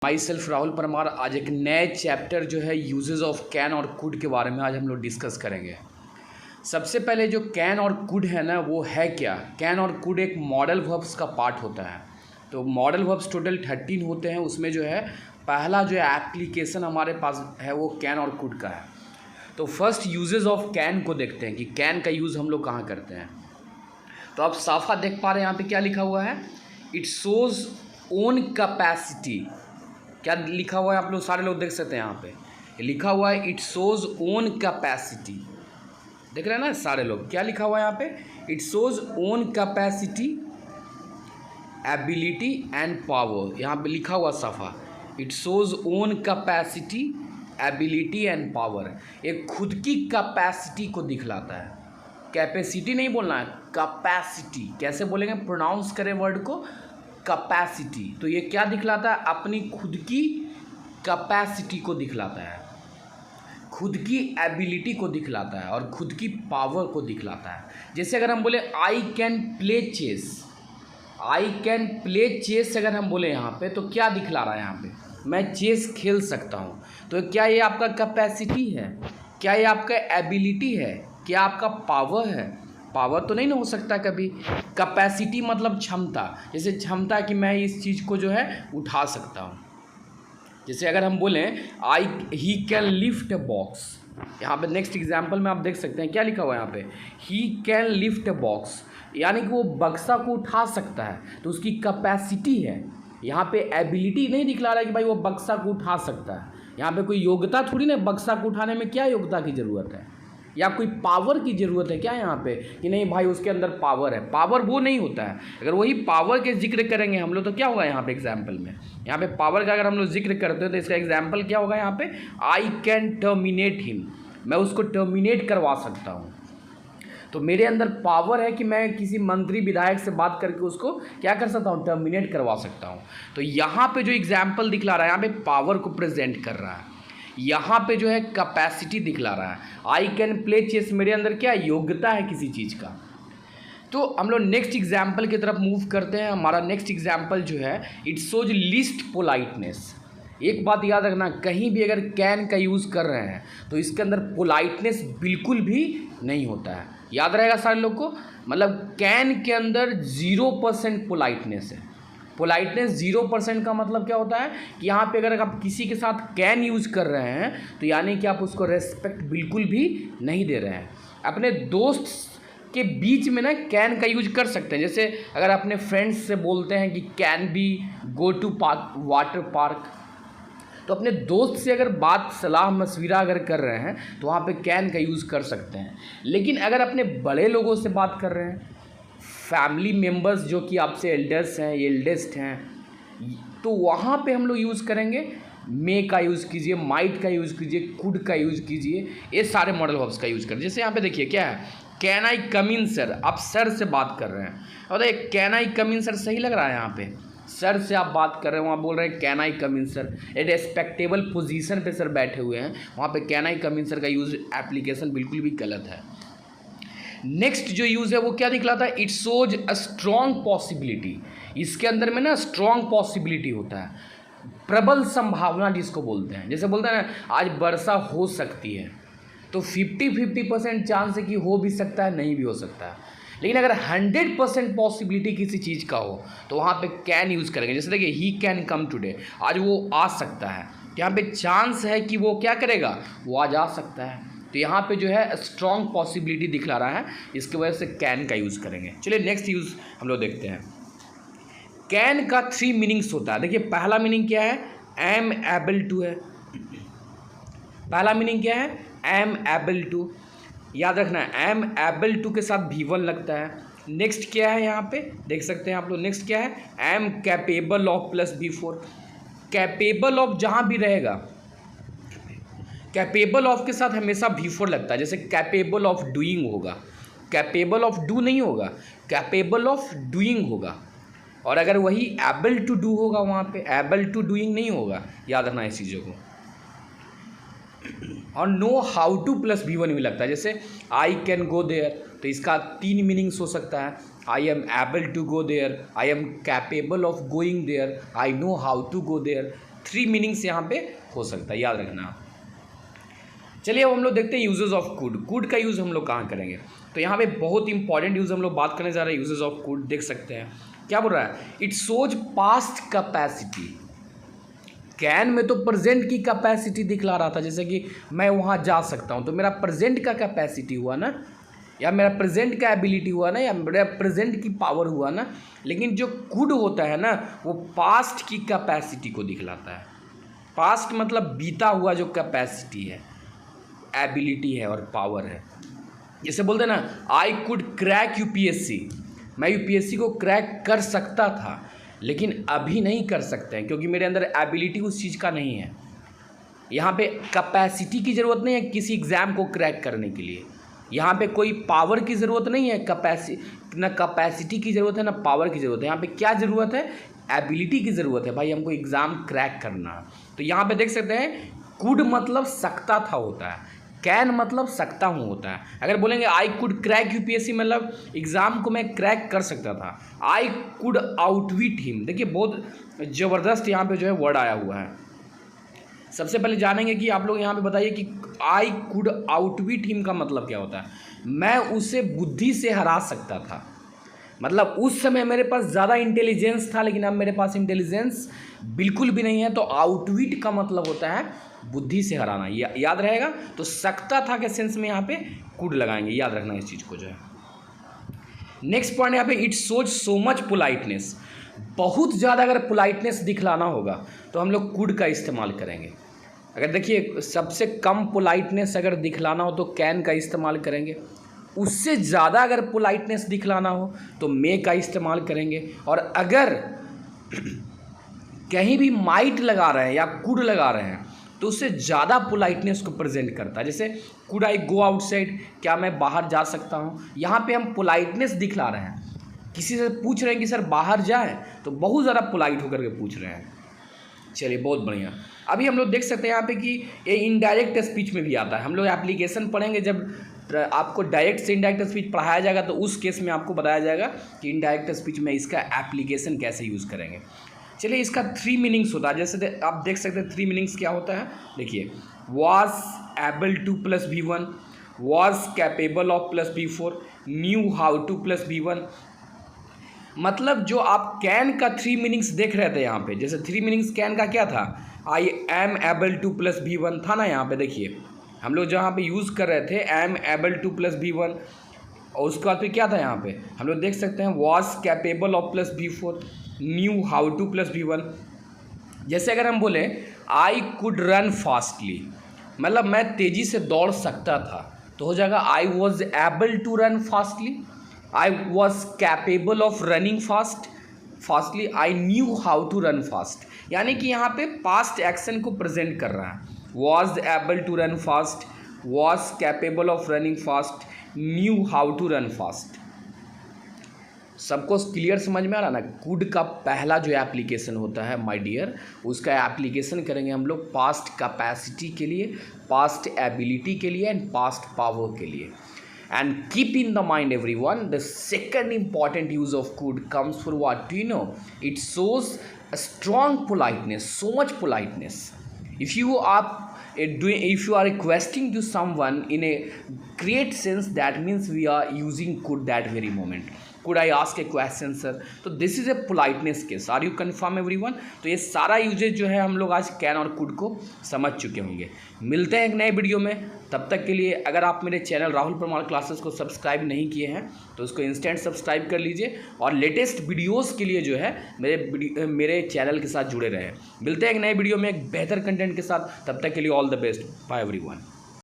My self Rahul Parmar. आज एक नए चैप्टर जो है यूजेस ऑफ कैन और कुड के बारे में आज हम लोग डिस्कस करेंगे। सबसे पहले जो कैन और कुड है ना, वो है क्या। कैन और कुड एक मॉडल वर्ब्स का पार्ट होता है। तो मॉडल वर्ब्स टोटल 13 होते हैं। उसमें जो है पहला जो एप्लीकेशन हमारे पास है वो कैन और कुड का है। तो फर्स्ट यूजेस ऑफ कैन को देखते हैं कि कैन का यूज़ हम लोग कहाँ करते हैं। तो आप साफा देख पा रहे हैं यहाँ पे क्या लिखा हुआ है, इट शोज़ ओन कैपेसिटी। क्या लिखा हुआ है आप लोग सारे लोग देख सकते हैं। यहाँ पे लिखा हुआ है इट शोज़ ओन कैपेसिटी। देख रहे हैं ना सारे लोग, क्या लिखा हुआ है यहाँ पे, it shows own capacity ability and power. यहाँ पे लिखा हुआ साफा, it shows own capacity ability and power. एक खुद की कैपेसिटी को दिखलाता है। कैपेसिटी नहीं बोलना है, कैपेसिटी। कैसे बोलेंगे, प्रोनाउंस करें वर्ड को, कैपेसिटी। तो ये क्या दिखलाता है, अपनी खुद की कैपेसिटी को दिखलाता है, खुद की एबिलिटी को दिखलाता है और खुद की पावर को दिखलाता है। जैसे अगर हम बोले I can play chess, I can play chess अगर हम बोले यहाँ पे, तो क्या दिखला रहा है यहाँ पे, मैं चेस खेल सकता हूँ। तो क्या ये आपका कैपेसिटी है, क्या ये आपका एबिलिटी है, क्या आपका पावर है। पावर तो नहीं ना हो सकता कभी। कैपेसिटी मतलब क्षमता। जैसे क्षमता कि मैं इस चीज़ को जो है उठा सकता हूँ। जैसे अगर हम बोलें he can lift a box, यहाँ पे नेक्स्ट एग्जाम्पल में आप देख सकते हैं क्या लिखा हुआ है यहाँ पे, he can lift a box, यानी कि वो बक्सा को उठा सकता है। तो उसकी कैपेसिटी है। यहाँ पे एबिलिटी नहीं दिखला रहा है कि भाई वो बक्सा को उठा सकता है। यहाँ पे कोई योग्यता थोड़ी ना, बक्सा को उठाने में क्या योग्यता की ज़रूरत है, या कोई पावर की ज़रूरत है क्या यहाँ पे, कि नहीं भाई उसके अंदर पावर है। पावर वो नहीं होता है। अगर वही पावर के जिक्र करेंगे हम लोग तो क्या होगा यहाँ पे एग्जाम्पल में, यहाँ पे पावर का अगर हम लोग जिक्र करते हैं तो इसका एग्जाम्पल क्या होगा यहाँ पे, आई कैन टर्मिनेट हिम, मैं उसको टर्मिनेट करवा सकता हूँ। तो मेरे अंदर पावर है कि मैं किसी मंत्री विधायक से बात करके उसको क्या कर सकता हूँ, टर्मिनेट करवा सकता हूँ। तो यहाँ पे जो एग्जाम्पल दिखला रहा है, यहाँ पे पावर को प्रेजेंट कर रहा है, यहाँ पे जो है कैपेसिटी दिखला रहा है। आई कैन प्ले चेस, मेरे अंदर क्या योग्यता है किसी चीज़ का। तो हम लोग नेक्स्ट एग्जाम्पल की तरफ मूव करते हैं। हमारा नेक्स्ट एग्जाम्पल जो है, इट शोज लिस्ट पोलाइटनेस। एक बात याद रखना, कहीं भी अगर कैन का यूज़ कर रहे हैं तो इसके अंदर पोलाइटनेस बिल्कुल भी नहीं होता है। याद रहेगा सारे लोग को, मतलब कैन के अंदर 0% पोलाइटनेस है। पोलाइटनेस 0% का मतलब क्या होता है कि यहाँ पे अगर आप किसी के साथ कैन यूज़ कर रहे हैं तो यानी कि आप उसको रेस्पेक्ट बिल्कुल भी नहीं दे रहे हैं। अपने दोस्त के बीच में ना कैन का यूज कर सकते हैं। जैसे अगर अपने फ्रेंड्स से बोलते हैं कि can be go to park, water park, तो अपने दोस्त से अगर बात सलाह मशविरा अगर कर रहे हैं तो वहाँ पे कैन का यूज़ कर सकते हैं। लेकिन अगर अपने बड़े लोगों से बात कर रहे हैं, फैमिली मेम्बर्स जो कि आपसे एल्डर्स हैं, एल्डेस्ट हैं, तो वहाँ पे हम लोग यूज़ करेंगे मे का यूज़ कीजिए, माइट का यूज़ कीजिए, कुड का यूज़ कीजिए, ये सारे मॉडल वर्ब्स का यूज़ करें। जैसे यहाँ पे देखिए क्या है, can I come in sir, आप सर से बात कर रहे हैं और can I come in sir सही लग रहा है। यहाँ पे सर से आप बात कर रहे हैं, वहाँ बोल रहे हैं can I come in sir, एक रेस्पेक्टेबल पोजीशन पे सर बैठे हुए हैं, वहाँ पे can I come in sir का यूज़ एप्लीकेशन बिल्कुल भी गलत है। नेक्स्ट जो यूज़ है वो क्या दिखलाता है, it shows a strong possibility. इसके अंदर में ना स्ट्रॉन्ग पॉसिबिलिटी होता है, प्रबल संभावना जिसको बोलते हैं। जैसे बोलते हैं ना आज वर्षा हो सकती है, तो 50-50% चांस है कि हो भी सकता है, नहीं भी हो सकता है। लेकिन अगर 100% पॉसिबिलिटी किसी चीज़ का हो तो वहाँ पे कैन यूज़ करेंगे। जैसे देखिए ही कैन कम टुडे, आज वो आ सकता है, यहाँ पे चांस है कि वो क्या करेगा, वो आज आ सकता है। तो यहाँ पे जो है स्ट्रॉन्ग पॉसिबिलिटी दिखला रहा है, इसकी वजह से कैन का यूज़ करेंगे। चलिए नेक्स्ट यूज़ हम लोग देखते हैं। कैन का 3 मीनिंग्स होता है। देखिए पहला मीनिंग क्या है, एम एबल टू है। पहला मीनिंग क्या है, एम एबल टू। याद रखना है एम एबल टू के साथ V1 लगता है। नेक्स्ट क्या है यहाँ पे देख सकते हैं आप लोग, नेक्स्ट क्या है, am capable of plus V4। Capable of जहाँ भी रहेगा, कैपेबल ऑफ के साथ हमेशा V4 लगता है। जैसे कैपेबल ऑफ डूइंग होगा, कैपेबल ऑफ डू नहीं होगा, कैपेबल ऑफ डूइंग होगा। और अगर वही एबल टू डू होगा, वहाँ पे एबल टू डूइंग नहीं होगा। याद रखना इस चीज़ों को। और know how two plus V1 भी लगता है। जैसे आई कैन गो देयर, तो इसका 3 मीनिंग्स हो सकता है, I am able to go there, I am capable of going there, I know how to go there। 3 meanings यहाँ पे हो सकता है, याद रखना। चलिए अब हम लोग देखते हैं यूजेस ऑफ कुड। कुड का यूज़ हम लोग कहाँ करेंगे, तो यहाँ पे बहुत इंपॉर्टेंट यूज़ हम लोग बात करने जा रहे हैं यूजेस ऑफ कुड। देख सकते हैं क्या बोल रहा है, it shows past capacity. Can में तो प्रेजेंट की कैपेसिटी दिखला रहा था, जैसे कि मैं वहाँ जा सकता हूँ, तो मेरा प्रेजेंट का कैपेसिटी हुआ ना, या मेरा प्रेजेंट का एबिलिटी हुआ ना, या मेरा प्रेजेंट की पावर हुआ ना। लेकिन जो कुड होता है ना, वो पास्ट की कैपेसिटी को दिखलाता है। पास्ट मतलब बीता हुआ जो कैपेसिटी है, एबिलिटी है और पावर है। जैसे बोलते हैं ना, आई कुड क्रैक यूपीएससी, मैं यूपीएससी को क्रैक कर सकता था, लेकिन अभी नहीं कर सकते हैं क्योंकि मेरे अंदर एबिलिटी उस चीज़ का नहीं है। यहाँ पे कैपेसिटी की ज़रूरत नहीं है किसी एग्ज़ाम को क्रैक करने के लिए। यहाँ पे कोई पावर की ज़रूरत नहीं है, ना कैपेसिटी की ज़रूरत है ना पावर की ज़रूरत है। यहाँ पे क्या ज़रूरत है, एबिलिटी की ज़रूरत है। भाई हमको एग्ज़ाम क्रैक करना है। तो यहाँ पे देख सकते हैं कुड मतलब सकता था होता है, कैन मतलब सकता हूँ होता है। अगर बोलेंगे आई कुड क्रैक यूपीएससी, मतलब एग्ज़ाम को मैं क्रैक कर सकता था। आई कुड आउटविट हिम, देखिए बहुत ज़बरदस्त यहाँ पे जो है वर्ड आया हुआ है। सबसे पहले जानेंगे कि आप लोग यहाँ पे बताइए कि आई कुड आउटविट हिम का मतलब क्या होता है। मैं उसे बुद्धि से हरा सकता था, मतलब उस समय मेरे पास ज़्यादा इंटेलिजेंस था, लेकिन अब मेरे पास इंटेलिजेंस बिल्कुल भी नहीं है। तो आउटविट का मतलब होता है बुद्धि से हराना, याद रहेगा। तो सकता था के सेंस में यहाँ पे कुड लगाएंगे, याद रखना इस चीज़ को जो है। नेक्स्ट पॉइंट यहाँ पे, it shows so much politeness. बहुत ज़्यादा अगर पोलाइटनेस दिखलाना होगा तो हम लोग कुड का इस्तेमाल करेंगे। अगर देखिए सबसे कम पोलाइटनेस अगर दिखलाना हो तो कैन का इस्तेमाल करेंगे। उससे ज़्यादा अगर पोलाइटनेस दिखलाना हो तो मे का इस्तेमाल करेंगे। और अगर कहीं भी माइट लगा रहे हैं या कुड लगा रहे हैं तो उससे ज़्यादा पोलाइटनेस को प्रेजेंट करता है। जैसे कुड आई गो आउटसाइड, क्या मैं बाहर जा सकता हूँ। यहाँ पे हम पोलाइटनेस दिखला रहे हैं, किसी से पूछ रहे हैं कि सर बाहर जाएं, तो बहुत ज़्यादा पोलाइट होकर के पूछ रहे हैं। चलिए बहुत बढ़िया। अभी हम लोग देख सकते हैं यहाँ पे कि ये इनडायरेक्ट स्पीच में भी आता है। हम लोग एप्लीकेशन पढ़ेंगे, जब आपको डायरेक्ट से इनडायरेक्ट स्पीच पढ़ाया जाएगा तो उस केस में आपको बताया जाएगा कि इनडायरेक्ट स्पीच में इसका एप्लीकेशन कैसे यूज़ करेंगे। चलिए इसका 3 मीनिंग्स होता है, जैसे आप देख सकते हैं 3 मीनिंग्स क्या होता है। देखिए, was able two plus B1, was capable of plus B4, new how two plus B1। मतलब जो आप कैन का 3 मीनिंग्स देख रहे थे यहाँ पे, जैसे 3 मीनिंग्स कैन का क्या था, I am able two plus B1 था ना। यहाँ पे देखिए हम लोग जहाँ पे यूज़ कर रहे थे am able two plus B1, और उसके बाद फिर क्या था यहाँ पे हम लोग देख सकते हैं was capable of plus B4, new how two plus B1। जैसे अगर हम बोले आई कुड रन फास्टली, मतलब मैं तेज़ी से दौड़ सकता था, तो हो जाएगा I was able to run fastly, I was capable of running fastly, I knew how to run fast. यानी कि यहाँ पे पास्ट एक्शन को प्रेजेंट कर रहा है। Was able to run fast, was capable of running fast, knew how to run fast. सबको clear समझ में आ रहा ना। कुड का पहला जो एप्लीकेशन होता है माय डियर, उसका एप्लीकेशन करेंगे हम लोग पास्ट कैपेसिटी के लिए, पास्ट एबिलिटी के लिए एंड पास्ट पावर के लिए। And keep in the mind everyone, the second important use of could comes for what? Do you know? It shows a strong politeness, so much politeness. If you are requesting to someone in a great sense, that means we are using could that very moment. Could I ask a question sir? तो this is a politeness case. Are you confirm everyone? तो ये सारा usage जो है हम लोग आज can और कुड को समझ चुके होंगे। मिलते हैं एक नए वीडियो में, तब तक के लिए अगर आप मेरे चैनल राहुल परमार क्लासेस को सब्सक्राइब नहीं किए हैं तो उसको इंस्टेंट सब्सक्राइब कर लीजिए, और लेटेस्ट वीडियोज़ के लिए जो है मेरे चैनल के साथ जुड़े रहें। मिलते हैं एक नए वीडियो में एक बेहतर कंटेंट के साथ, तब तक के लिए all the best, bye everyone.